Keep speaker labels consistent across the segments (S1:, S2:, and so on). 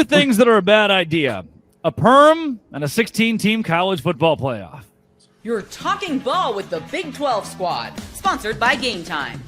S1: things that are a bad idea: a perm and a 16-team college football playoff.
S2: You're talking ball with the Big 12 squad, sponsored by Game Time.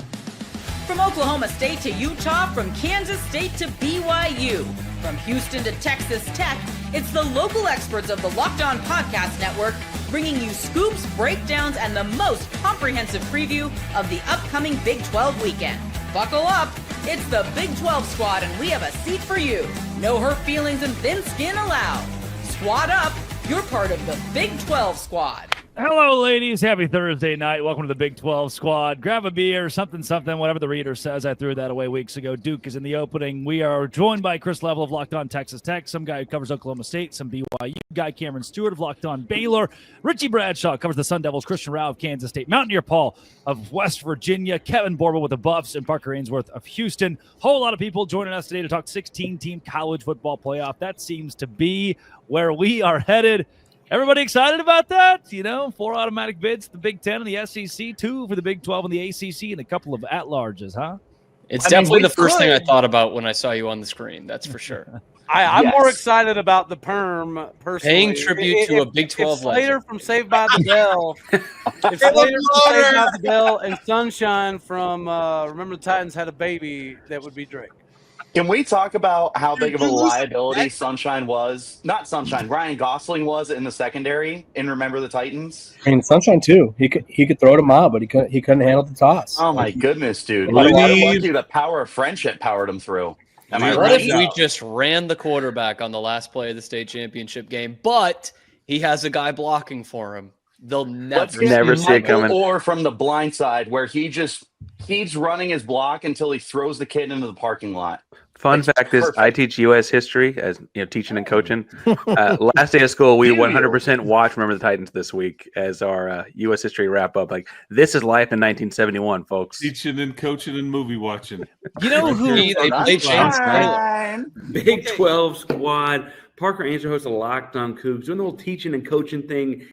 S2: From Oklahoma State to Utah, from Kansas State to BYU, from Houston to Texas Tech, it's the local experts of the Locked On Podcast Network bringing you scoops, breakdowns, and the most comprehensive preview of the upcoming Big 12 weekend. Buckle up, it's the Big 12 squad, and we have a seat for you. No hurt feelings and thin skin allowed. Squad up, you're part of the Big 12 squad.
S1: Hello, ladies. Happy Thursday night. Welcome to the Big 12 squad. Grab a beer, something, whatever the reader says. I threw that away weeks ago. Duke is in the opening. We are joined by Chris Level of Locked On Texas Tech, some guy who covers Oklahoma State, some BYU guy, Cameron Stewart of Locked On Baylor, Richie Bradshaw covers the Sun Devils, Christian Rao of Kansas State, Mountaineer Paul of West Virginia, Kevin Borba with the Buffs, and Parker Ainsworth of Houston. Whole lot of people joining us today to talk 16-team college football playoff. That seems to be where we are headed. Everybody excited about that? You know, 4 automatic bids, the Big 10 and the SEC, 2 for the Big 12 and the ACC, and a couple of at-larges, huh?
S3: It's definitely the first thing I thought about when I saw you on the screen. That's for sure.
S4: I'm more excited about the perm, personally.
S3: Paying tribute to a Big 12 legend.
S4: Slater from Saved by the Bell. If Slater from Saved by the Bell and Sunshine from Remember the Titans had a baby, that would be Drake.
S5: Can we talk about how big of a liability Ryan Gosling was in the secondary in Remember the Titans?
S6: I mean, Sunshine too. He could throw to mob, but he couldn't handle the toss.
S5: Oh my goodness, dude! Like, the power of friendship powered him through.
S3: Am I right? We just ran the quarterback on the last play of the state championship game, but he has a guy blocking for him. They'll never
S5: see it coming. Or from the blind side, where he just keeps running his block until he throws the kid into the parking lot.
S7: Fun fact is, I teach U.S. history, as you know, teaching and coaching. Last day of school, we 100% watched Remember the Titans this week as our U.S. history wrap up. Like, this is life in 1971, folks.
S8: Teaching and coaching and movie watching.
S1: You know who
S3: they changed
S9: Big 12 squad. Parker Ainsworth hosts a Locked On Cougs, doing the whole teaching and coaching thing.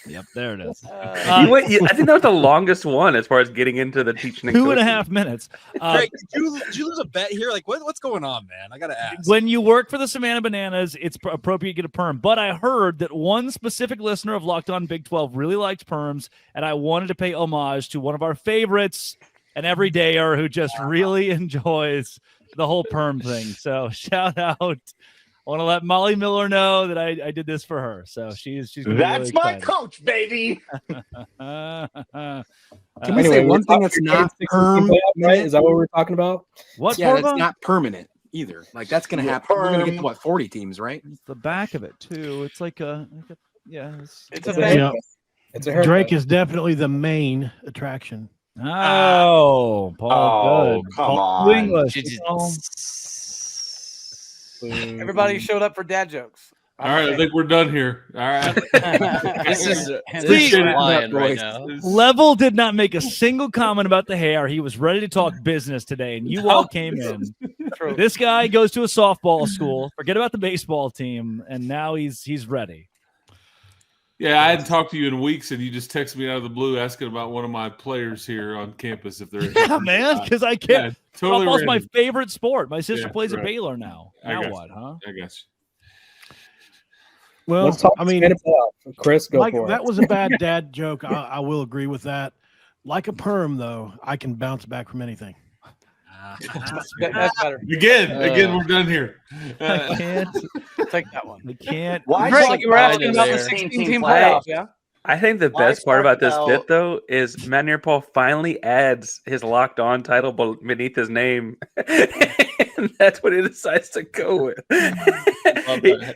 S1: Yep, there it is.
S7: I think that was the longest one as far as getting into the teaching.
S1: 2.5 minutes.
S10: Greg, did you lose a bet here? Like, what's going on, man? I got to ask.
S1: When you work for the Savannah Bananas, it's appropriate to get a perm. But I heard that one specific listener of Locked On Big 12 really likes perms, and I wanted to pay homage to one of our favorites, an everydayer who just really enjoys the whole perm thing. So shout out. I want to let Molly Miller know that I did this for her. So she's
S5: that's
S1: really
S5: my coach, baby.
S6: Can we say one thing that's not perm? Right? Is that what we're talking about?
S1: What?
S10: Yeah, that's not permanent either. Like, that's going to happen. We're going to get to 40 teams, right?
S1: It's the back of it too. It's like a
S11: Drake is definitely the main attraction.
S1: Oh, Paul, good.
S5: Come
S1: Paul
S5: on.
S1: English.
S4: Everybody showed up for dad jokes.
S8: All right, I think we're done here. All right.
S3: This is flying right now.
S1: Level did not make a single comment about the hair. He was ready to talk business today, and you all came in.
S4: True.
S1: This guy goes to a softball school. Forget about the baseball team, and now he's ready.
S8: Yeah, I hadn't talked to you in weeks, and you just texted me out of the blue asking about one of my players here on campus if they're
S1: Yeah, man, because I can't.
S8: Yeah, totally
S1: Softball's my
S8: random.
S1: favorite sport. My sister plays
S8: right.
S1: at Baylor now. Now what, huh?
S8: I guess.
S11: Well,
S6: Let's talk.
S11: I mean,
S6: Chris, go
S11: like,
S6: for it.
S11: that was a bad dad joke. I will agree with that. Like a perm, though, I can bounce back from anything.
S4: That's better.
S8: Again, we're done here.
S1: I can't
S4: take that one.
S1: I can't.
S5: Why?
S4: Greg, you were asking about the 16-team playoff, yeah?
S7: I think the best part about this bit, though, is Mountaineer Paul finally adds his Locked On title beneath his name. And that's what he decides to go with.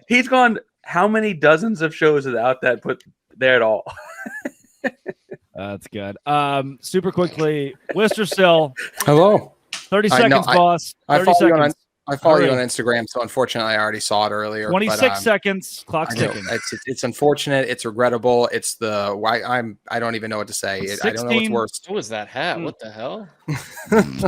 S7: He's gone how many dozens of shows without that put there at all?
S1: That's good. Super quickly, Wistersill.
S10: Hello.
S1: 30 seconds, boss. 30 seconds.
S10: I follow you on Instagram, so unfortunately I already saw it earlier.
S1: 26 seconds. Clock's ticking.
S10: It's unfortunate. It's regrettable. It's I don't even know what to say. I don't know what's worse.
S3: What was that hat? What the hell?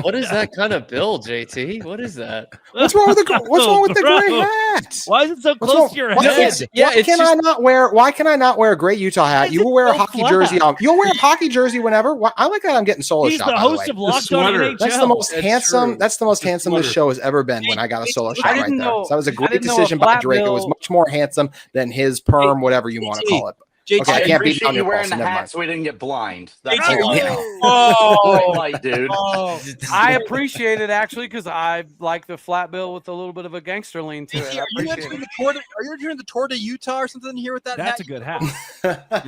S3: What is that kind of build, JT? What is that?
S10: What's wrong with the gray hat?
S6: hat?
S1: Why is it so close to your
S10: Why
S1: head?
S10: can I not wear a great Utah hat? You will wear a hockey jersey. You'll wear a hockey jersey whenever. I like that I'm getting solo
S1: He's
S10: shot.
S1: the host of Locked On NHL.
S10: That's the most handsome. That's the most handsome this show has ever been. When I got a solo shot right there, so that was a great decision by Drake. It was much more handsome than his perm, whatever you want to call it.
S5: JT,
S10: I can't beat
S5: appreciate
S10: on
S5: you
S10: your
S5: wearing
S10: pulse,
S5: the
S10: never
S5: hat
S10: mind.
S5: so we didn't get blind. That's
S4: Oh,
S5: dude.
S4: I appreciate it actually because I like the flat bill with a little bit of a gangster lean to it.
S12: Are you entering the Tour de Utah or something here with that
S1: That's
S12: hat?
S1: a good hat.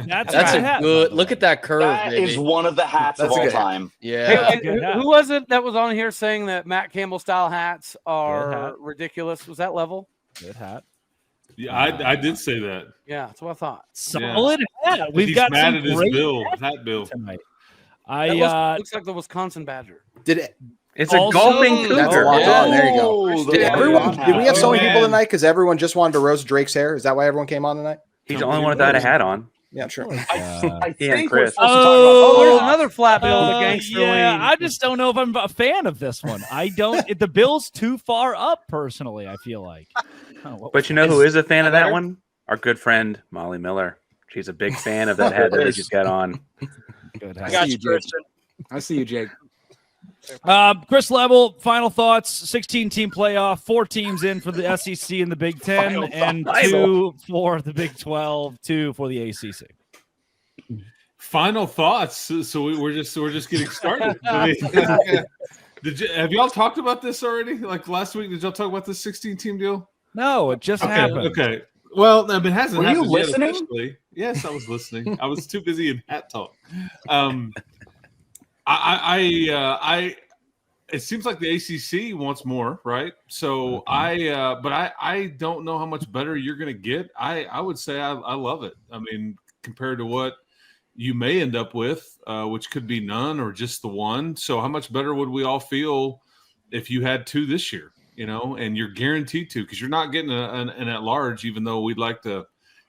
S3: That's a good. Look at that curve.
S5: That
S3: baby.
S5: is one of the hats of all time.
S3: Yeah.
S4: Hey, who was it that was on here saying that Matt Campbell style hats are ridiculous? Was that Level?
S1: Good hat.
S8: Yeah, I did say that.
S4: Yeah, that's what I thought.
S1: Solid hat. We've
S8: He's
S1: got
S8: mad
S1: some
S8: at his
S1: great
S8: hat bill
S1: tonight.
S4: Looks like the Wisconsin Badger.
S10: Did it?
S7: It's a golfing cougar.
S10: That's locked on. There you go. Did we have so many people tonight because everyone just wanted to roast Drake's hair? Is that why everyone came on tonight?
S7: He's the only one without a hat on.
S10: Yeah, sure.
S5: I
S7: think
S5: Chris.
S4: There's another flat bill. The gangster lean.
S1: I just don't know if I'm a fan of this one. I don't. The bill's too far up. Personally, I feel like.
S7: But you know who is a fan of that one? Our good friend Molly Miller. She's a big fan of that hat that he just got on.
S1: Good.
S6: I got you, Christian. I see you, Jake.
S1: Chris Level, final thoughts. 16-team playoff, 4 teams in for the SEC and the Big Ten, and 2 for the Big 12, 2 for the ACC.
S8: Final thoughts. So we're just getting started. Have y'all talked about this already? Like last week, did y'all talk about this 16-team deal?
S1: No, it just happened.
S8: Okay. Well, it hasn't
S5: Were you
S8: happened yet
S5: listening?
S8: officially. Yes, I was listening. I was too busy in hat talk. It seems like the ACC wants more, right? So I don't know how much better you're going to get. I would say I love it. I mean, compared to what you may end up with, which could be none or just the one. So how much better would we all feel if you had 2 this year? And you're guaranteed to, because you're not getting an at-large, even though we'd like to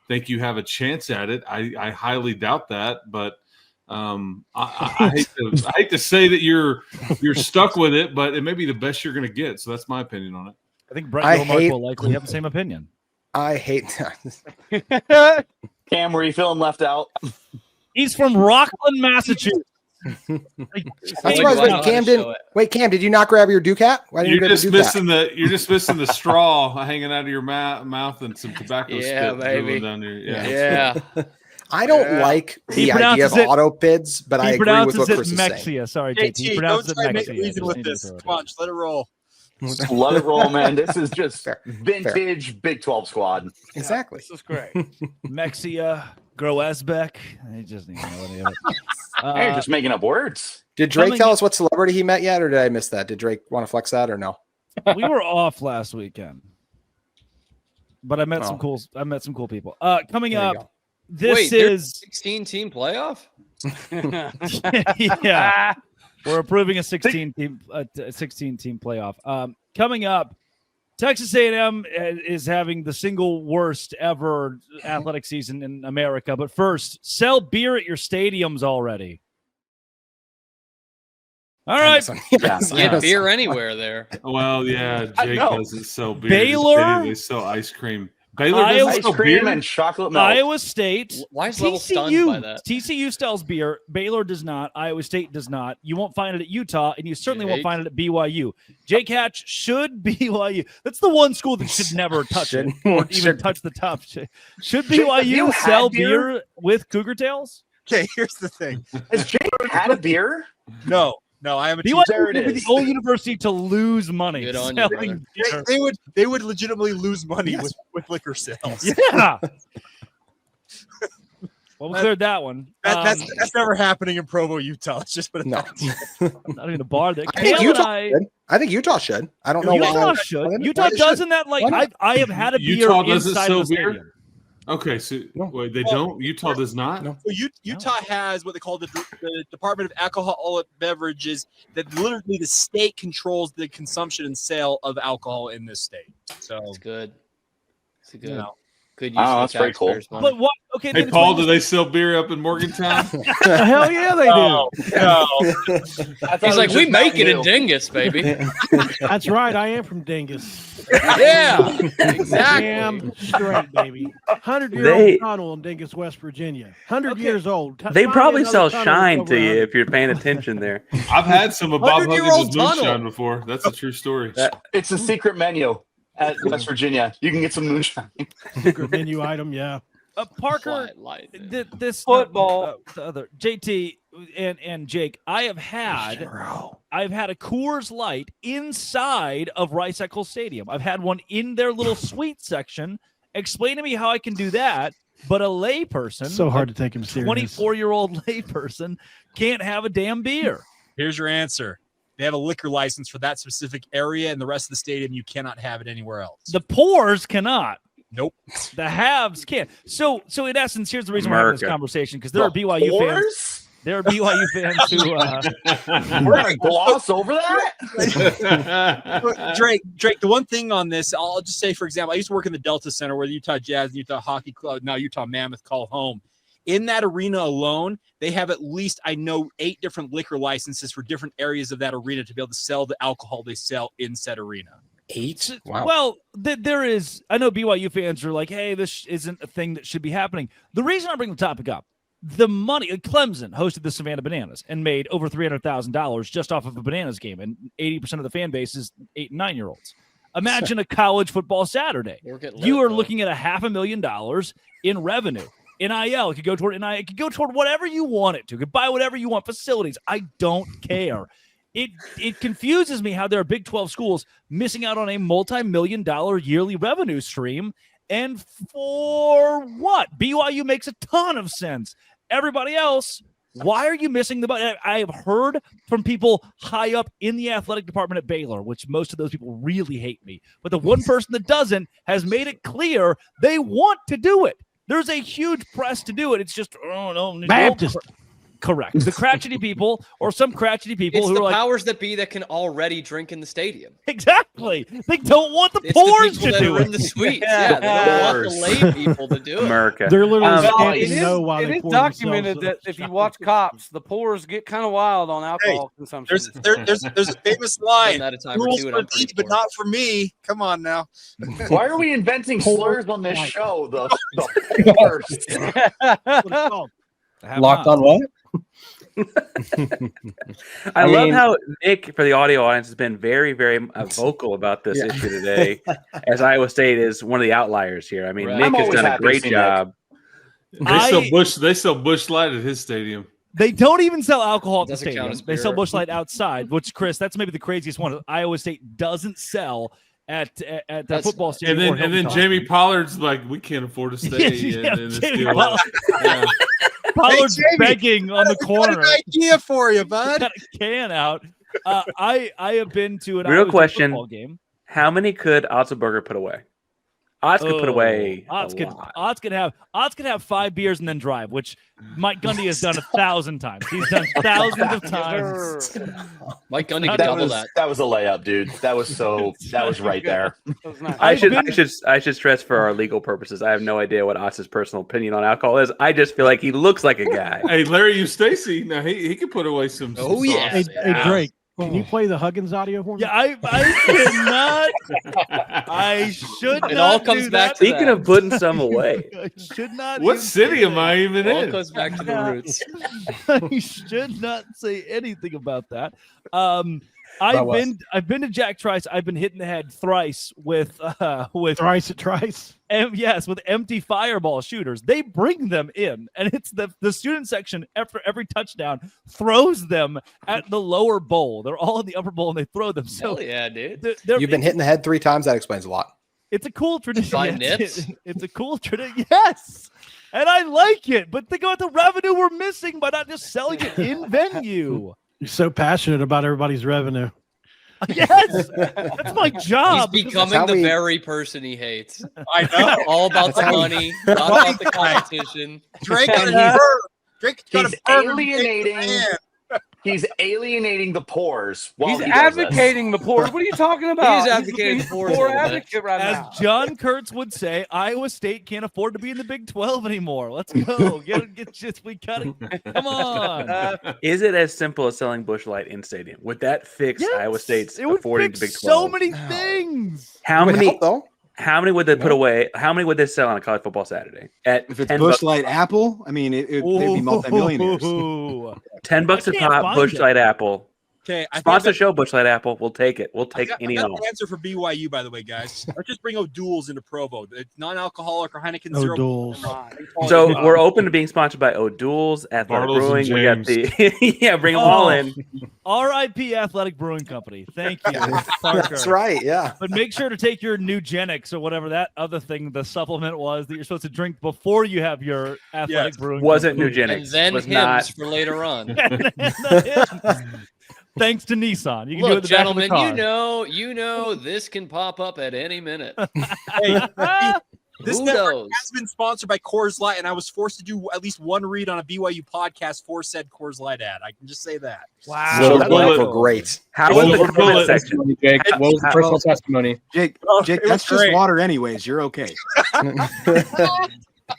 S8: think you have a chance at it. I highly doubt that, but I hate to say that you're stuck with it, but it may be the best you're going to get. So that's my opinion on it.
S1: I think Brett Gilmark will likely have the same opinion.
S10: I hate
S5: Cam, were you feeling left out?
S1: He's from Rockland, Massachusetts.
S10: I'm surprised Cam didn't. Wait, Cam, did you not grab your Duke hat? Why didn't you grab your Duke hat?
S8: You're just missing the straw hanging out of your mouth and some tobacco spit
S3: baby.
S8: down your.
S3: Yeah.
S10: I don't like the idea of auto bids, but I agree with what Chris is saying.
S1: Mexia. Sorry,
S12: JT,
S1: JT. He pronounced it
S12: Mexia. Reason with this. Come on, just let it roll.
S5: Let it roll, man. This is just vintage Big 12 squad.
S10: Exactly.
S4: This is great.
S1: Mexia, Groesbeck. I just didn't know any of it.
S5: You're just making up words.
S10: Did Drake tell us what celebrity he met yet, or did I miss that? Did Drake want to flex that, or no?
S1: We were off last weekend, but I met some cool people. Coming up, this is
S3: 16-team playoff.
S1: Yeah, we're approving a 16-team playoff. Coming up, Texas A&M is having the single worst ever athletic season in America. But first, sell beer at your stadiums already. All right.
S3: Get beer anywhere there.
S8: Well, yeah, Jake doesn't sell beer.
S1: Baylor,
S8: they sell ice cream. Baylor doesn't sell beer
S5: and chocolate milk.
S1: Iowa State.
S3: Why is Level stunned by that?
S1: TCU sells beer. Baylor does not. Iowa State does not. You won't find it at Utah, and you certainly won't find it at BYU. Jake Hatch, should BYU? That's the one school that should never touch it, or even touch the top. Should BYU sell beer with Cougar Tails?
S12: Okay, here's the thing.
S5: Has Jake had a beer?
S12: No, I am a
S1: BYU
S5: There
S1: would
S5: it
S1: be
S5: is.
S1: the only university to lose money.
S3: Good on you,
S1: selling beer.
S12: They would legitimately lose money with liquor sales.
S1: Yeah. Well, we cleared that one.
S12: That's never happening in Provo, Utah. It's just
S1: not even a bar there.
S10: I think Utah should. I don't know
S1: Utah
S10: why.
S1: should. Utah doesn't that like I have had a beer
S8: Utah doesn't
S1: inside
S8: sell
S1: of the
S8: beer?
S1: stadium.
S8: Okay, so wait, they don't? Utah does not?
S10: No.
S12: So Utah has what they call the Department of Alcoholic Beverages, that literally the state controls the consumption and sale of alcohol in this state. So
S3: It's good. It's good.
S12: You know,
S3: Could use
S5: that's very cool.
S1: But what? Okay,
S8: Hey, Paul, do they sell beer up in Morgantown?
S11: Hell yeah, they do.
S12: No.
S3: He's like, we make it in Dingus, baby.
S11: That's right. I am from Dingus.
S3: Yeah, exactly.
S11: Damn straight, baby. 100-year-old tunnel in Dingus, West Virginia. 100 years old.
S7: They
S11: Find
S7: probably
S11: another
S7: sell
S11: tunnel
S7: shine
S11: that's
S7: to
S11: over
S7: you
S11: 100.
S7: if you're paying attention there.
S8: I've had some of Bob
S3: 100-year-old
S8: Huggins'
S3: tunnel.
S8: moonshine before. That's a true story.
S5: It's a secret menu at West Virginia. You can get some moonshine.
S11: Secret menu item, yeah.
S1: Parker, this
S4: Football.
S1: the other JT and Jake, I've had a Coors Light inside of Rice-Eccles Stadium. I've had one in their little suite section. Explain to me how I can do that, but a layperson,
S11: So hard to take him serious.
S1: 24-year-old layperson, can't have a damn beer.
S12: Here's your answer. They have a liquor license for that specific area, and the rest of the stadium, you cannot have it anywhere else.
S1: The poors cannot.
S12: Nope.
S1: The haves can. So in essence, here's the reason we're having this conversation, because there are BYU fans. There are BYU fans who
S5: we're gonna gloss over that.
S12: Drake, the one thing on this, I'll just say, for example, I used to work in the Delta Center where the Utah Jazz, Utah Hockey Club, now Utah Mammoth call home. In that arena alone, they have at least, I know, 8 different liquor licenses for different areas of that arena to be able to sell the alcohol they sell in said arena.
S10: 8? Wow.
S1: Well, there is. I know BYU fans are like, "Hey, this isn't a thing that should be happening." The reason I bring the topic up, the money. Clemson hosted the Savannah Bananas and made over $300,000 just off of a Bananas game, and 80% of the fan base is 8 and 9-year-olds. Imagine a college football Saturday. You are looking at $500,000 in revenue. NIL, it could go toward NIL. It could go toward whatever you want it to. You could buy whatever you want. Facilities. I don't care. It confuses me how there are Big 12 schools missing out on a multi-million-dollar yearly revenue stream. And for what? BYU makes a ton of sense. Everybody else, why are you missing the money? I have heard from people high up in the athletic department at Baylor, which most of those people really hate me. But the one person that doesn't has made it clear they want to do it. There's a huge press to do it. It's just, oh, no.
S11: Baptist.
S1: Correct. The crotchety people or some crotchety people
S3: It's
S1: who
S3: the
S1: are like,
S3: powers that be that can already drink in the stadium.
S1: Exactly. They don't want the
S3: It's
S1: poors
S3: the people
S1: to
S3: that
S1: do
S3: are
S1: it.
S3: in the suites. Yeah, they don't want the lay people to do it.
S7: America.
S11: They're literally
S4: Well,
S11: stamping
S4: it
S11: no while
S4: is
S11: they pour
S4: documented
S11: themselves
S4: that if you watch Cops, the poors get kind of wild on alcohol consumption.
S12: There's a famous line.
S3: Done that a time or
S12: Rules
S3: two, and
S12: for
S3: I'm pretty
S12: me, but not for me. Come on now.
S5: Why are we inventing slurs on this show? The worst.
S6: Locked on what?
S7: I love how Nick, for the audio audience, has been very, very vocal about this issue today, as Iowa State is one of the outliers here. I mean, Nick has done a great job.
S8: They sell Busch Light at his stadium.
S1: They don't even sell alcohol at the
S3: Doesn't count
S1: stadium.
S3: as
S1: They sell
S3: beer.
S1: Busch Light outside, which, Chris, that's maybe the craziest one. Iowa State doesn't sell at the football stadium.
S8: And then Jamie Pollard's like, we can't afford to stay in this
S1: Jamie
S8: deal.
S1: Pollard.
S8: Yeah.
S1: Pollard's begging on the corner.
S12: Got an idea for you, bud.
S1: Got a can out. I have been to an
S7: Real
S1: Iowa State
S7: question:
S1: football game.
S7: How many could Otzelberger put away? Otz could put away.
S1: Otz could have 5 beers and then drive, which Mike Gundy has done 1,000 times. He's done thousands of times.
S3: Mike Gundy could double that.
S5: That was a layup, dude. That was right there.
S7: I should stress for our legal purposes, I have no idea what Otz's personal opinion on alcohol is. I just feel like he looks like a guy.
S8: Hey, Larry Eustace, now he could put away some.
S3: Oh, yeah.
S11: Hey, Drake, can you play the Huggins audio for me?
S1: Yeah, I cannot. I should not.
S3: It all comes
S1: do
S3: back
S1: that.
S3: to
S7: Speaking of putting some away,
S1: I should not.
S8: What
S1: even
S8: city
S1: say
S8: am I even
S3: It all
S8: in?
S3: goes back to the roots.
S1: I should not say anything about that. I've been to Jack Trice. I've been hit in the head thrice with
S11: Thrice at Trice.
S1: with empty fireball shooters. They bring them in, and it's the student section after every touchdown throws them at the lower bowl. They're all in the upper bowl and they throw them. So
S3: Hell yeah, dude.
S10: You've been hit in the head 3 times. That explains a lot.
S1: It's a cool tradition.
S3: Find nips?
S1: It's a cool tradition. Yes. And I like it. But think about the revenue we're missing by not just selling it in venue.
S11: You're so passionate about everybody's revenue.
S1: Yes. That's my job.
S3: He's becoming the very person he hates.
S12: I know.
S3: All about the money, not about the competition.
S12: Drake got a
S5: He's alienating. He's alienating the pores. While
S4: He's
S5: he does this.
S4: advocating the pores. What are you talking about?
S3: He's advocating the pores.
S4: Poor advocate right
S1: As
S4: now.
S1: John Kurtz would say, Iowa State can't afford to be in the Big 12 anymore. Let's go. We got it. Come on.
S7: Is it as simple as selling Busch Light in stadium? Would that fix Iowa State's
S1: It would
S7: affording
S1: fix
S7: to Big 12?
S1: so many things.
S7: How
S10: It would
S7: many?
S10: help, though.
S7: How many would they put away? How many would they sell on a college football Saturday? At
S6: If it's
S7: $10
S6: Busch Light Apple, I mean, they'd be multimillionaires.
S1: Ooh.
S7: $10 a
S1: can't
S7: pop,
S1: find
S7: Busch
S1: it.
S7: Light Apple.
S12: Okay, I think
S7: Sponsor show Busch Light Apple. We'll take it. We'll take
S12: I
S7: any
S12: got
S7: and all.
S12: the answer for BYU, by the way, guys. Let's just bring O'Doul's into Provo. It's non-alcoholic or Heineken Zero.
S11: O'Doul's.
S7: So we're open to being sponsored by O'Doul's, Athletic
S8: Bartles and
S7: Brewing. We got the yeah, bring them all in.
S1: R.I.P. Athletic Brewing Company. Thank you, Parker.
S10: That's right. Yeah.
S1: But make sure to take your Nugenics or whatever that other thing, the supplement was that you're supposed to drink before you have your Athletic Brewing.
S7: Wasn't
S1: Company.
S7: Nugenics.
S3: And then
S7: was
S3: hymns
S7: not.
S3: for later on.
S1: Thanks to Nissan. You can do it
S3: Look,
S1: in the
S3: gentlemen,
S1: back of the car.
S3: you know this can pop up at any minute.
S12: Hey, this
S3: Who
S12: network
S3: knows?
S12: has been sponsored by Coors Light, and I was forced to do at least one read on a BYU podcast for said Coors Light ad. I can just say that.
S1: Wow.
S8: Silver
S10: That
S8: bullet.
S10: were great.
S7: How was the
S8: Silver
S7: comment
S8: bullet.
S7: section?
S6: Jake, what was the personal testimony? Jake,
S12: it
S6: that's
S12: was
S6: just
S12: great.
S6: water anyways. You're okay.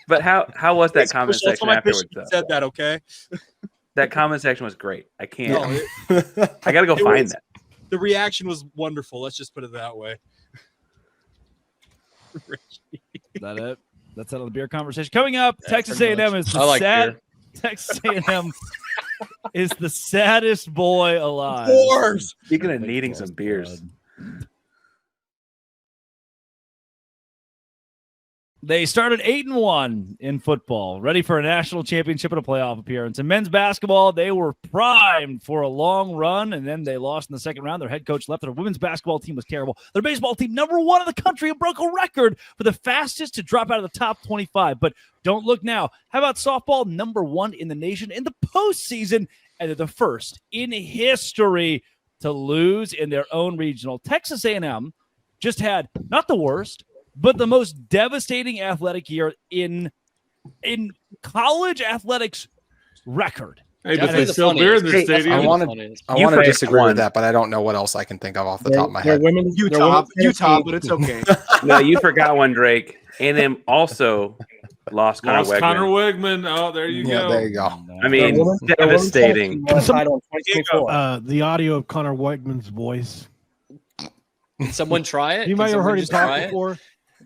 S7: But how was that comment
S12: That's
S7: section
S12: why my
S7: afterwards?
S12: bishop
S7: Though?
S12: said that, okay?
S7: That comment section was great. I can't.
S12: No,
S7: I gotta go
S12: it
S7: find
S12: was-
S7: that.
S12: the reaction was wonderful. Let's just put it that way.
S1: That it? That's out of the beer conversation. Coming up, Texas
S3: pretty
S1: A&M
S3: much.
S1: is the
S3: I like
S1: sad.
S3: beer.
S1: Texas A&M is the saddest boy alive.
S7: Speaking of needing some beers,
S1: They started 8-1 in football, ready for a national championship and a playoff appearance. In men's basketball, they were primed for a long run, and then they lost in the second round. Their head coach left. Their women's basketball team was terrible. Their baseball team, #1 in the country, and broke a record for the fastest to drop out of the top 25. But don't look now. How about softball, #1 in the nation in the postseason, and they're the first in history to lose in their own regional. Texas A&M just had not the worst, but the most devastating athletic year in college athletics record.
S8: Hey, but
S3: Definitely
S8: they
S3: the
S8: sell beer in the
S3: funniest.
S8: stadium.
S10: I want
S3: funniest.
S10: to
S7: You
S10: disagree
S7: won.
S10: with that, but I don't know what else I can think of off the top of my head.
S6: Utah, but it's okay.
S7: no, you forgot one, Drake. A&M also lost Connor
S8: Lost
S7: Wegman.
S8: Connor Wegman. Oh, there you
S10: Yeah,
S8: go.
S10: there you go.
S7: I mean, devastating.
S11: The audio of Connor Whiteman's voice.
S3: Can someone try it?
S11: You
S3: Can
S11: might have
S3: someone
S11: heard him
S3: just try
S11: talk
S3: it?
S11: before.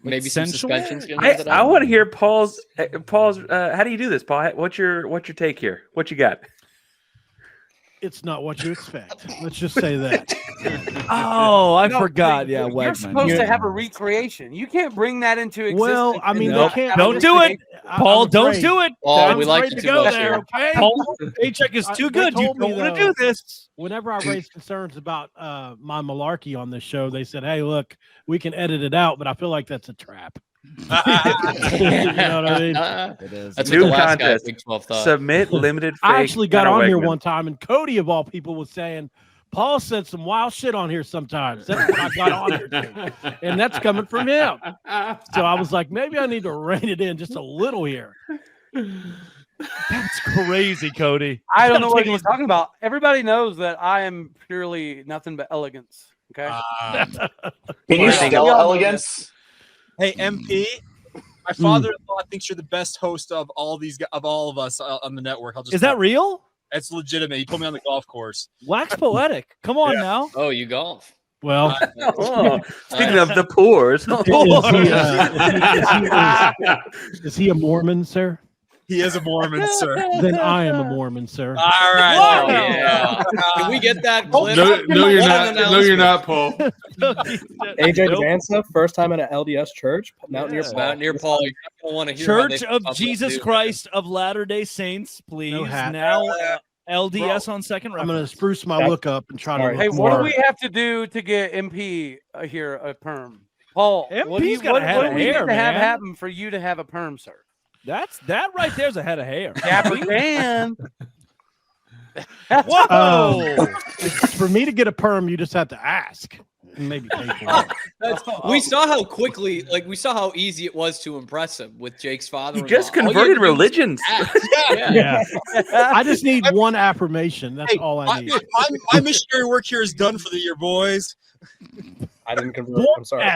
S3: Maybe some
S1: sensual?
S3: suspensions.
S7: I want to hear Paul's. How do you do this, Paul? What's your take here? What you got?
S11: It's not what you expect. Let's just say that.
S1: Oh, I
S4: No,
S1: forgot. Yeah,
S4: You're
S1: Wegman.
S4: supposed to have a recreation. You can't bring that into existence.
S11: Well, I mean,
S1: Nope.
S11: they can't.
S1: Don't do it, Paul.
S11: I'm
S1: Don't
S11: afraid.
S1: do it.
S3: Paul,
S1: I'm
S3: we like
S1: afraid
S3: you
S1: to
S3: too
S1: go
S3: much
S1: there.
S3: here.
S1: Okay, Paul, paycheck is too
S11: They
S1: good. You
S11: told me,
S1: don't want to
S11: though,
S1: do this.
S11: Whenever I raised concerns about my malarkey on this show, they said, "Hey, look, we can edit it out," but I feel like that's a trap. You know what I mean?
S1: It is.
S3: That's
S7: New
S3: what the last guy at
S7: contest.
S3: Big 12 thought.
S7: Submit limited.
S11: I
S7: fake
S11: actually got
S7: Connor
S11: on here
S7: Wegman.
S11: one time, and Cody, of all people, was saying, Paul said some wild shit on here sometimes. That's what I got on here to. And that's coming from him. So I was like, maybe I need to rein it in just a little here.
S1: That's crazy, Cody.
S4: I don't know
S1: Gotta
S4: what
S1: take
S4: he was talking about. Everybody knows that I am purely nothing but elegance. Okay.
S5: Can you spell elegance?
S12: Hey, MP, my father-in-law thinks you're the best host of all of us on the network.
S1: Is that real?
S12: It's legitimate. He told me on the golf course.
S1: Wax poetic. Come on now.
S3: Oh, you golf.
S11: Well,
S7: Oh, speaking of the pores,
S11: is he a Mormon, sir?
S12: He is a Mormon, sir.
S11: Then I am a Mormon, sir.
S12: All right.
S3: Oh, yeah. Can we get that clip?
S8: No, you're
S3: What
S8: not.
S3: an
S8: No, you're
S3: announcement.
S8: not, Paul.
S6: AJ Devanza, first time at an LDS church, Mountaineer Paul.
S3: Mountaineer Paul, you're not going to want to hear how
S1: Church
S3: they
S1: of
S3: fucked up
S1: Jesus
S3: dude.
S1: Christ of Latter-day Saints, please.
S11: No hat.
S1: Now LDS on second
S11: I'm going to
S1: reference.
S11: spruce my look up and try to
S6: Sorry.
S11: look
S4: Hey, what
S11: more.
S4: do we have to do to get MP here a perm? Paul, what do
S1: MP's
S4: you
S1: got a head
S4: what
S1: of
S4: do we
S1: hair,
S4: need to have
S1: man.
S4: happen for you to have a perm, sir?
S1: That right there's a head of hair.
S4: Dapper Dan.
S1: Whoa!
S11: For me to get a perm, you just have to ask. maybe pay for it.
S3: We saw how quickly, we saw how easy it was to impress him with Jake's father.
S7: You just converted religions.
S11: Yeah. I just need one affirmation. That's all I need.
S12: My missionary work here is done for the year, boys.
S6: I didn't convert. I'm sorry.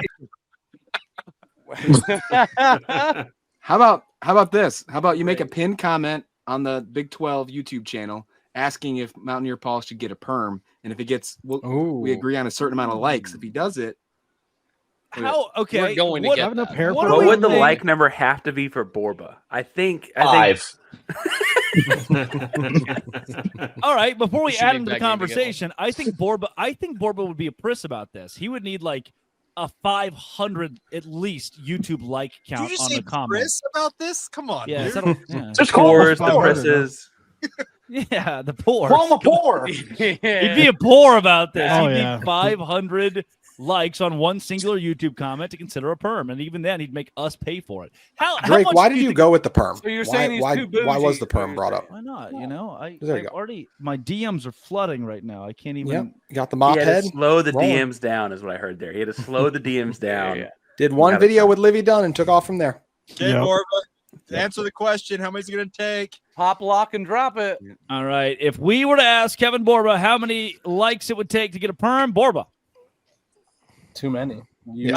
S10: How about this? How about you make a pinned comment on the Big 12 YouTube channel asking if Mountaineer Paul should get a perm, and if it gets, we agree on a certain amount of likes. If he does it,
S1: how? Okay,
S3: we're going to get that.
S7: What would the like number have to be for Borba? I think
S5: 5.
S1: All right, before we
S3: should
S1: add
S3: make
S1: him to the
S3: that game to get
S1: conversation, I think Borba would be a priss about this. He would need like a 500 at least YouTube like count
S12: Did you
S1: on
S12: say
S1: the comment.
S12: Chris about this? Come on,
S1: Yeah,
S12: dude.
S7: Just pours, the presses.
S1: Yeah, the poor.
S5: Call him a poor.
S1: He'd be a poor about this.
S11: Oh,
S1: He'd
S11: yeah.
S1: need 500 likes on one singular YouTube comment to consider a perm, and even then, he'd make us pay for it. How
S10: Drake,
S1: much
S10: why
S1: do
S10: did you
S1: think-
S10: go with the perm?
S4: So you're saying he's
S10: why,
S4: too bougie.
S10: why was the perm brought up?
S1: Why not? You know,
S10: There you go.
S1: already my DMs are flooding right now. I can't even.
S10: Yeah, you got the mop
S7: He had
S10: head.
S7: to slow the
S10: rolling.
S7: DMs down, is what I heard there. He had to slow the DMs down.
S10: Did one
S7: Got it.
S10: video with Livy Dunn and took off from there.
S12: Okay,
S11: Yep.
S12: Borba, answer the question. How many is it going to take?
S4: Pop, lock, and drop it.
S1: All right. If we were to ask Kevin Borba how many likes it would take to get a perm, Borba.
S6: Too many. You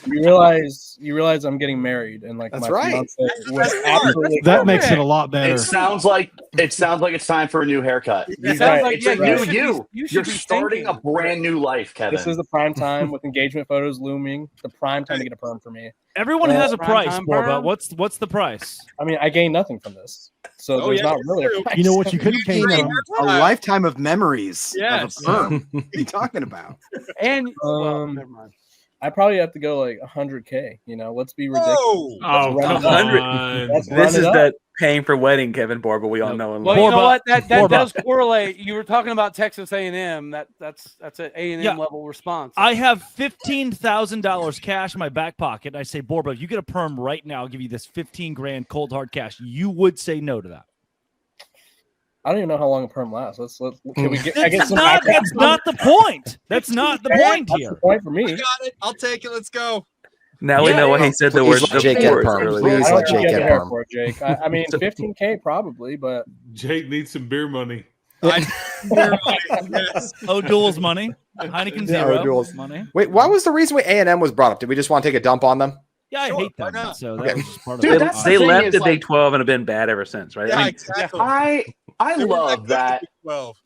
S6: realize I'm getting married, and like
S10: That's
S6: my
S10: right.
S6: fiance was absolutely
S11: That makes it a lot better.
S5: It sounds like it's time for a new haircut.
S6: He's
S4: sounds
S6: right.
S4: like,
S5: It's
S4: yeah,
S5: a
S4: you
S5: new
S4: should be-
S5: you.
S4: you should
S5: You're
S4: be
S5: starting a
S4: thinking.
S5: brand new life, Kevin.
S6: This is the prime time with engagement photos looming. The prime time to get a perm for me.
S1: Everyone has a
S4: Prime
S1: price,
S4: time
S1: Borba.
S4: perm?
S1: What's the price?
S6: I mean, I gained nothing from this, so
S12: Oh,
S6: there's
S12: yeah,
S6: not
S12: that's
S6: really.
S12: true.
S6: A price.
S11: You know what you could have came from?
S10: A lifetime of memories
S12: Yes.
S10: of a perm. What are you talking about?
S4: And well,
S6: Um,
S4: never mind.
S6: I probably have to go like 100K. You know, let's be ridiculous.
S12: Whoa!
S8: Oh,
S6: Let's run
S8: come
S6: it up.
S8: on.
S6: Let's run
S7: This
S6: it
S7: is
S6: up.
S7: that paying for wedding Kevin Borba we all know and
S4: Well,
S7: love.
S4: you know
S1: Borba-
S4: what? That
S1: Borba.
S4: does correlate. You were talking about Texas A&M. That's an A&M
S1: Yeah.
S4: level response.
S1: I have $15,000 cash in my back pocket. And I say, Borba, if you get a perm right now, I'll give you this 15 grand cold hard cash. You would say no to that.
S6: I don't even know how long a perm lasts. Can we get? I get
S1: That's
S6: some
S1: not the point. That's not the point
S6: That's
S1: here.
S6: the point for me.
S12: I got it. I'll take it. Let's go.
S7: Now we know why he said the
S10: Please
S7: word
S10: let Jake get a
S7: divorce
S10: perm.
S7: earlier.
S10: Please
S6: I don't
S10: let
S6: think
S10: Jake
S6: you
S10: get
S6: have
S10: a
S6: the hair
S10: perm.
S6: for it, Jake. I mean, 15K probably, but
S8: Jake needs some beer money.
S1: O'Doul's money. Heineken
S10: Yeah,
S1: Zero
S10: O'Doul's.
S1: money.
S10: Wait, what was the reason A&M was brought up? Did we just want to take a dump on them?
S1: Yeah, I
S12: Sure,
S1: hate
S12: why
S1: them.
S12: not?
S1: So that
S10: Okay.
S1: was just part of
S5: Dude,
S1: it.
S5: that's the
S7: They
S5: thing
S7: left
S5: is,
S7: the
S5: like-
S7: Big 12 and have been bad ever since, right?
S12: Yeah,
S7: I mean,
S12: exactly.
S5: I love that
S12: 12.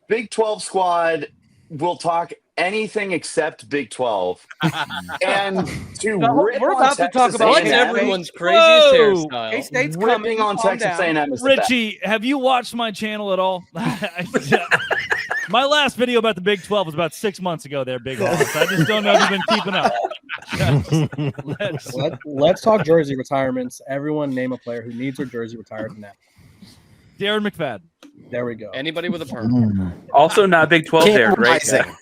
S5: Big 12 squad will talk anything except Big 12. And to
S4: No,
S5: rip
S4: we're
S5: on
S4: about to
S5: Texas
S4: talk about
S3: What's
S5: A&M,
S3: everyone's craziest
S1: Whoa!
S3: hairstyle?
S4: K-State's
S5: ripping
S4: coming.
S5: on
S4: Calm
S5: Texas
S4: down.
S5: A&M is the best.
S1: Richie, have you watched my channel at all? My last video about the Big 12 was about 6 months ago there, Big Hoss. I just don't know if you've been keeping up.
S6: let's talk jersey retirements. Everyone name a player who needs their jersey retired now.
S1: Darren McFadden.
S6: There we go.
S3: Anybody with a perm?
S7: also not Big 12 there,
S10: Cam
S7: right?
S10: Rising.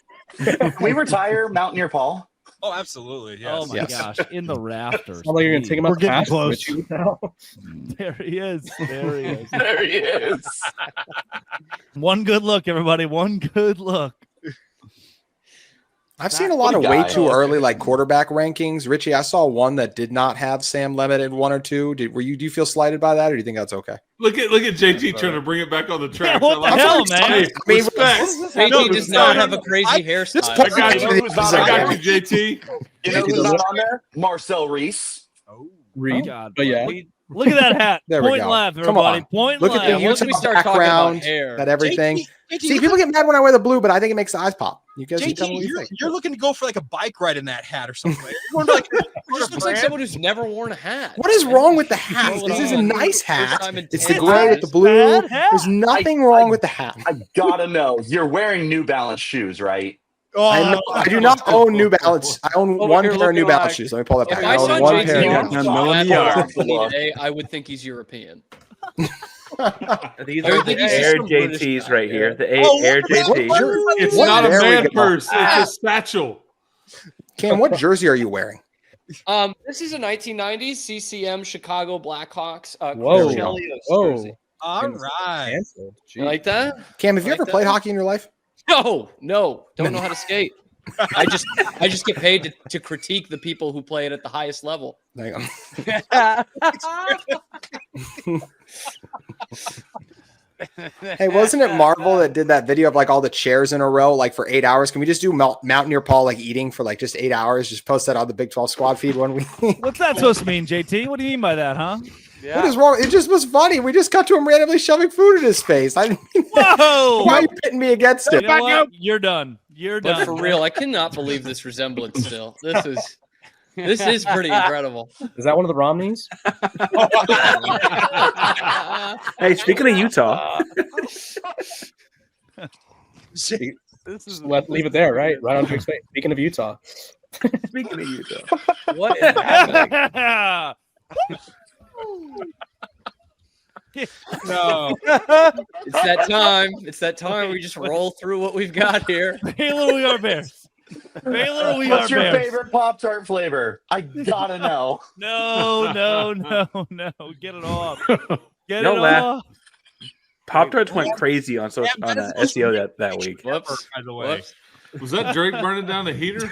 S5: Can we retire Mountaineer Paul?
S12: Oh, absolutely. Yes.
S1: Oh my
S10: Yes.
S1: gosh, in the rafters.
S6: Sounds like you're gonna take him out
S11: We're
S6: the
S11: getting
S6: pass
S11: close.
S6: with you now.
S1: There he is. There he is.
S5: There he is.
S1: One good look, everybody. One good look.
S10: I've seen a lot of
S5: Good
S10: way
S5: guy.
S10: too early like quarterback rankings. Richie, I saw one that did not have Sam Levitt in 1 or 2. Do you feel slighted by that, or do you think that's okay?
S8: Look at JT trying to bring it back on the track.
S1: Yeah, what the hell, man?
S10: I mean,
S8: Respect.
S3: JT does not have a crazy hairstyle.
S10: This
S8: I got
S5: You know
S8: you.
S5: who's not
S8: I
S5: on
S8: got
S5: there?
S8: you, JT.
S5: You know who's not on there? Marcel Reese.
S6: Reed,
S1: God,
S6: but yeah.
S1: Look at that hat.
S10: There we
S1: Point
S10: go.
S1: left,
S10: Come
S1: everybody.
S10: on.
S1: Point
S10: Look at
S1: left.
S10: the
S3: once we
S10: Utah
S3: start talking about
S10: background,
S3: hair.
S10: that everything.
S12: JT,
S10: See, people get mad when I wear the blue, but I think it makes the eyes pop. You guys tell me
S12: JT,
S10: what you think.
S12: you're looking to go for like a bike ride in that hat or something. You're going to like,
S3: Just looks like someone who's never worn a hat.
S10: What is wrong with the hat?
S3: Roll it
S10: This is a
S3: on.
S10: nice
S3: First
S10: hat.
S3: time in
S10: It's the
S3: 10
S10: gray with the
S3: years.
S10: blue.
S1: Bad hat.
S10: There's nothing wrong with the hat.
S5: I gotta know. You're wearing New Balance shoes, right?
S10: I do not own New Balance. I own
S4: Over
S10: one
S4: here
S10: pair of New
S4: looking
S10: Balance
S4: like-
S10: shoes. Let me pull that
S3: If
S10: back.
S3: I
S10: I
S3: saw
S10: own one
S3: JT
S10: pair of New
S3: wearing
S10: Balance.
S3: that today, I would think he's European.
S7: These
S3: I
S7: are
S3: think
S7: the
S3: he's
S7: Air
S3: just a British
S7: JTs
S3: guy,
S7: right
S3: yeah.
S7: here. The
S12: Oh,
S7: Air
S12: what-
S7: JT.
S8: It's
S10: What?
S8: not a
S10: There we
S8: man
S10: go.
S8: purse. It's a satchel.
S10: Cam, what jersey are you wearing?
S3: This is a 1990s CCM Chicago Blackhawks.
S6: Whoa.
S3: Chelios
S6: Whoa.
S3: jersey.
S12: all right.
S6: Canceled.
S3: You like that?
S10: Cam, have you
S3: Like
S10: ever
S3: that?
S10: played hockey in your life?
S3: No. Don't know how to skate. I just get paid to critique the people who play it at the highest level.
S13: Hang on. Hey, wasn't it Marvel that did that video of like all the chairs in a row, like for 8 hours? Can we just do Mountaineer Paul like eating for like just 8 hours? Just post that on the Big 12 squad feed one week.
S1: What's that supposed to mean, JT? What do you mean by that, huh?
S13: Yeah. What is wrong? It just was funny. We just cut to him randomly shoving food in his face. I didn't mean
S1: Whoa!
S13: Why are you pitting me against it?
S1: You know what? You're done. You're
S3: But
S1: done.
S3: for real, I cannot believe this resemblance still. This is pretty incredible.
S6: Is that one of the Romneys?
S7: Hey, speaking of Utah,
S6: leave it there, right? Right on Drake's face. Speaking of Utah.
S7: Speaking of Utah.
S3: What is happening?
S12: No.
S3: It's that time. It's that time. We just roll through what we've got here.
S1: Baylor, we are Bears. Baylor, we
S5: What's
S1: are
S5: your
S1: Bears.
S5: favorite Pop-Tart flavor? I gotta know.
S1: No. Get it off. Get
S7: No
S1: it
S7: laugh.
S1: off.
S7: Pop-Tarts went crazy on SEO that week.
S3: Whoops.
S12: By the way.
S3: Whoops.
S8: Was that Drake burning down the heater?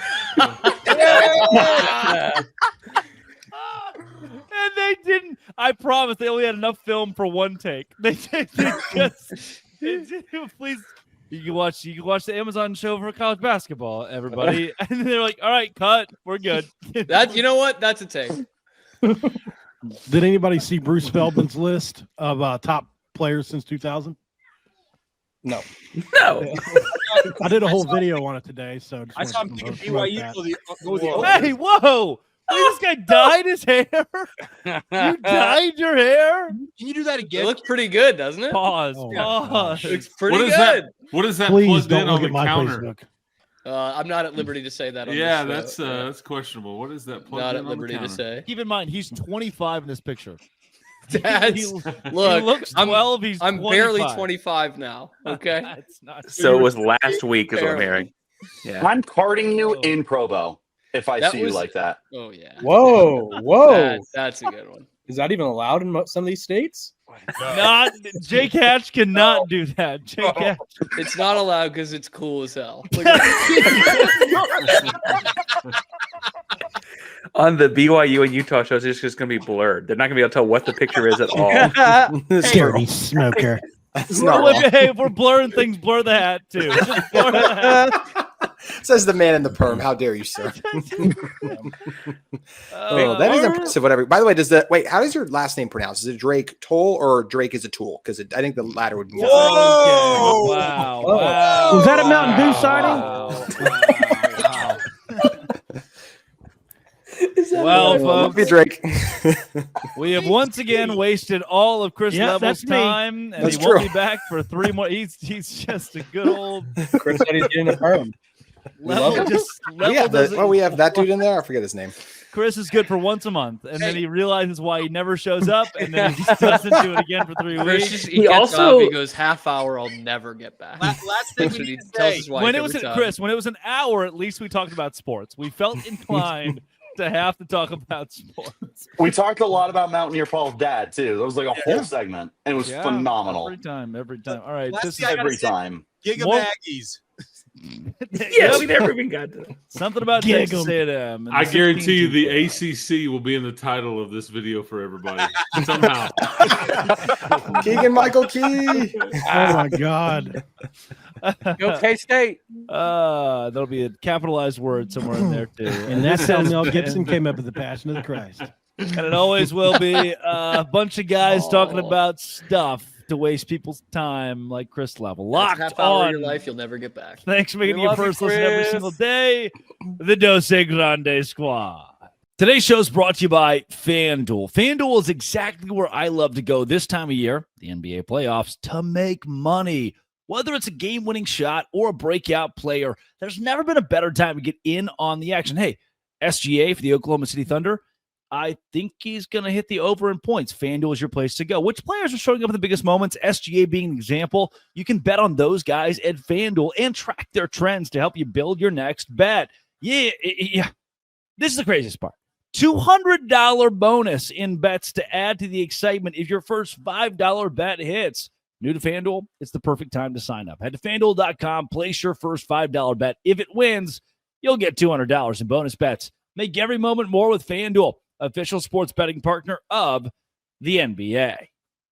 S1: And they didn't. I promise they only had enough film for one take. They just please. You can watch the Amazon show for college basketball, everybody. And they're like, all right, cut. We're good.
S3: You know what? That's a take.
S11: Did anybody see Bruce Feldman's list of top players since 2000?
S6: No.
S11: I did a whole video on it today, so
S12: I saw him thinking BYU go with the
S1: Hey, whoa! Wait, this guy dyed his hair. You dyed your hair?
S12: Can you do that again?
S3: It looks pretty good, doesn't it?
S1: Pause.
S11: Oh,
S1: Pause.
S3: Looks pretty
S8: What is
S3: good.
S8: that? What is that
S11: Please
S8: plugged
S11: don't
S8: in
S11: look
S8: on
S11: at
S8: the
S11: my
S8: counter?
S11: Facebook.
S3: I'm not at liberty to say that. On
S8: Yeah,
S3: this show.
S8: that's questionable. What is that plugged
S3: Not
S8: in
S3: at
S8: on
S3: liberty
S8: the
S3: to
S8: counter?
S3: say.
S1: Keep in mind, he's 25 in this picture.
S3: That's,
S1: He
S3: look,
S1: looks 12. He's
S3: I'm
S1: 25.
S3: barely 25 now. Okay.
S1: That's not
S7: So it was last week, is what I'm hearing. Yeah.
S5: I'm carding you in Provo if I
S3: That
S5: see you
S3: was-
S5: like that.
S3: Oh yeah.
S6: Whoa.
S3: That's a good one.
S6: Is that even allowed in some of these states?
S1: Not Jake Hatch cannot do that. Jake Hatch.
S3: It's not allowed because it's cool as hell.
S7: On the BYU and Utah shows, it's just going to be blurred. They're not going to be able to tell what the picture is at all.
S11: Dirty smoker.
S1: Hey, if we're blurring things, blur the hat too. Just blur the hat.
S13: Says the man in the perm. How dare you, sir? That is impressive. Whatever. By the way, how is your last name pronounced? Is it Drake Toll or Drake is a tool? Because I think the latter would be.
S1: Whoa! Wow!
S11: Was that a Mountain Dew sighting?
S1: Well, folks,
S13: Drake.
S1: we have once again wasted all of Chris
S11: Yeah,
S1: Level's
S11: that's me.
S1: time, and
S13: That's
S1: he won't
S13: true.
S1: be back for 3 more. He's just a good old
S6: Chris said he's getting a perm.
S1: Level.
S13: We have that dude in there. I forget his name.
S1: Chris is good for once a month, and then he realizes why he never shows up, and then he just doesn't do it again for 3
S3: Chris
S1: weeks.
S3: just, he gets up, he goes half hour. I'll never get back.
S12: Last thing
S3: That's what he
S12: we need to
S3: tells
S12: say.
S3: his wife
S1: When it
S3: every
S1: was
S3: time.
S1: Chris, when it was an hour, at least we talked about sports. We felt inclined to have to talk about sports.
S5: We talked a lot about Mountaineer Paul's dad too. That was like a whole segment, and it was phenomenal
S1: Every time. All right,
S12: Last
S1: this
S12: thing
S1: is
S12: I gotta
S5: every
S12: say,
S5: time.
S12: Giga
S1: More-
S12: Maggies.
S7: Yeah, we never even got to.
S1: something about
S11: Gig
S1: Texas
S11: 'em.
S1: A&M. and
S8: I
S1: the
S8: guarantee you
S1: 16
S8: the ACC will be in the title of this video for everybody somehow.
S13: Keegan Michael Key.
S11: Oh my God.
S4: Go K-State.
S1: There'll be a capitalized word somewhere in there too.
S11: And that's how Mel Gibson came up with the Passion of the Christ.
S1: And it always will be a bunch of guys talking about stuff to waste people's time, like Chris Level.
S3: That's
S1: Locked
S3: half hour of
S1: on.
S3: your life you'll never get back.
S1: Thanks for making
S4: We
S1: your
S4: love you,
S1: first listen every
S4: Chris.
S1: single day. The Dose Grande Squad. Today's show is brought to you by FanDuel. FanDuel is exactly where I love to go this time of year, the NBA playoffs, to make money. Whether it's a game-winning shot or a breakout player, there's never been a better time to get in on the action. Hey, SGA for the Oklahoma City Thunder, I think he's going to hit the over in points. FanDuel is your place to go. Which players are showing up in the biggest moments? SGA being an example. You can bet on those guys at FanDuel and track their trends to help you build your next bet. Yeah. This is the craziest part. $200 bonus in bets to add to the excitement if your first $5 bet hits. New to FanDuel, it's the perfect time to sign up. Head to FanDuel.com, place your first $5 bet. If it wins, you'll get $200 in bonus bets. Make every moment more with FanDuel, official sports betting partner of the NBA.